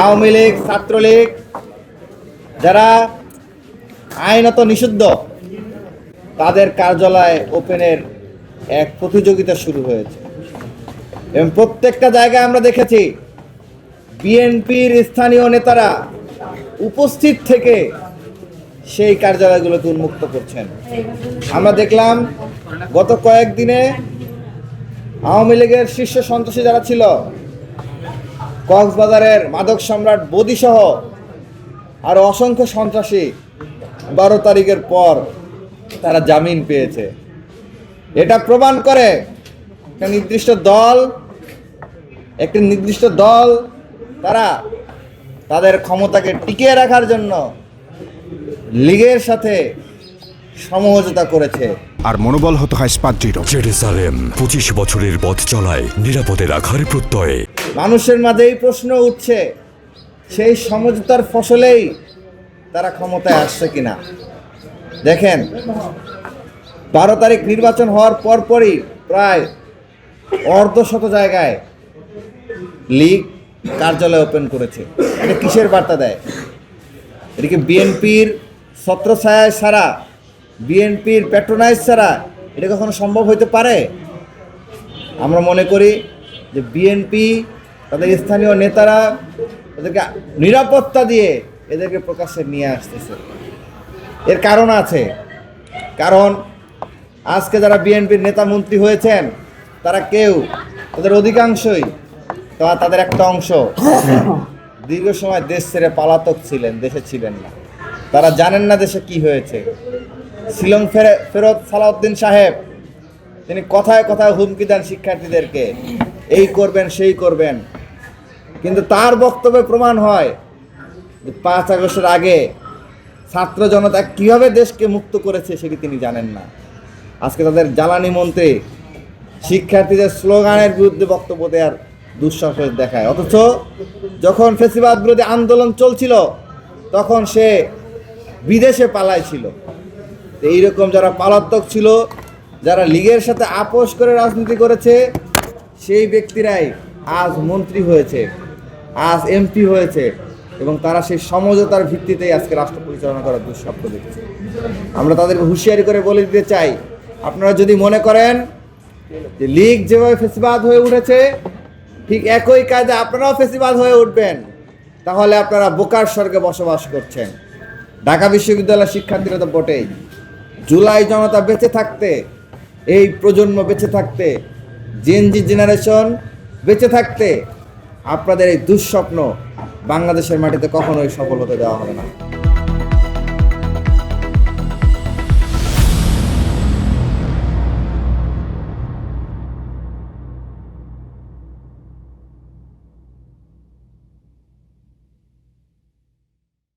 আওয়ামী লীগ, ছাত্রলীগ যারা আইনত নিষিদ্ধ, তাদের কার্যালয় ওপেনের এক প্রতিযোগিতা শুরু হয়েছে এবং প্রত্যেকটা জায়গায় আমরা দেখেছি বিএনপির স্থানীয় নেতারা উপস্থিত থেকে সেই কার্যালয়গুলোকে উন্মুক্ত করছেন। আমরা দেখলাম গত কয়েকদিনে আওয়ামী লীগের শীর্ষ সন্ত্রাসী যারা ছিল, কক্সবাজারের মাদক সম্রাট বদি সহ আরো অসংখ্য সন্ত্রাসী 12 তারিখের পর তারা জামিন পেয়েছে। এটা প্রমাণ করে একটা নির্দিষ্ট দল তারা তাদের ক্ষমতাকে টিকিয়ে রাখার জন্য লীগের সাথে সমঝোতা করেছে। আর মনোবল হতে হয় স্পাত-দৃঢ়। জেরুজালেম 25 বছরের পথ চলায় নিরাপদে রাখার প্রত্যয়ে মানুষের মাঝেই প্রশ্ন উঠছে, সেই সমঝোতার ফসলেই তারা ক্ষমতায় আসছে কিনা। দেখেন, 12 তারিখ নির্বাচন হওয়ার পরপরই প্রায় অর্ধশত জায়গায় লীগ কার্যালয় ওপেন করেছে। এটা কিসের বার্তা দেয়? এদিকে বিএনপির ছত্রছায়া ছাড়া, বিএনপির প্যাট্রোনাইজ ছাড়া এটা কখনো সম্ভব হতে পারে? আমরা মনে করি যে বিএনপি তাদের স্থানীয় নেতারা তাদেরকে নিরাপত্তা দিয়ে এদেরকে প্রকাশ্যে নিয়ে আসতেছে। এর কারণ আছে, কারণ আজকে যারা বিএনপির নেতা মন্ত্রী হয়েছেন তারা কেউ, তাদের অধিকাংশই, তাদের একটা অংশ দীর্ঘ সময় দেশ ছেড়ে পলাতক ছিলেন, দেশে ছিলেন না। তারা জানেন না দেশে কি হয়েছে। শিলং ফেরত সালাউদ্দিন সাহেব তিনি কথায় কথায় হুমকি দেন শিক্ষার্থীদেরকে, এই করবেন সেই করবেন, কিন্তু তার বক্তব্যে প্রমাণ হয় যে 5 আগস্টের আগে ছাত্র জনতা কিভাবে দেশকে মুক্ত করেছে সেটি তিনি জানেন না। আজকে তাদের জ্বালানি মন্ত্রী শিক্ষার্থীদের স্লোগানের বিরুদ্ধে বক্তব্য দেওয়ার দুঃসাহস দেখায়, অথচ যখন ফ্যাসিবাদ বিরোধী আন্দোলন চলছিল তখন সে বিদেশে পালাইছিল। এইরকম যারা পলাতক ছিল, যারা লীগের সাথে আপোষ করে রাজনীতি করেছে, সেই ব্যক্তিরাই আজ মন্ত্রী হয়েছে, আজ এমপি হয়েছে এবং তারা সেই সমঝোতার ভিত্তিতেই আজকে রাষ্ট্র পরিচালনা করার দুঃস্বপ্ন দেখছে। আমরা তাদেরকে হুঁশিয়ারি করে বলে দিতে চাই, আপনারা যদি মনে করেন যে লীগ যেভাবে ফ্যাসিবাদ হয়ে উঠেছে ঠিক একই কাজে আপনারাও ফ্যাসিবাদ হয়ে উঠবেন, তাহলে আপনারা বোকার স্বর্গে বসবাস করছেন। ঢাকা বিশ্ববিদ্যালয়ের শিক্ষার্থীরা তো বটেই। জুলাই জনতা বেঁচে থাকতে, এই প্রজন্ম বেঁচে থাকতে, জেনজি জেনারেশন বেঁচে থাকতে আপনাদের এই দুঃস্বপ্ন বাংলাদেশের মাটিতে কখনোই সফল হতে দেওয়া হবে না।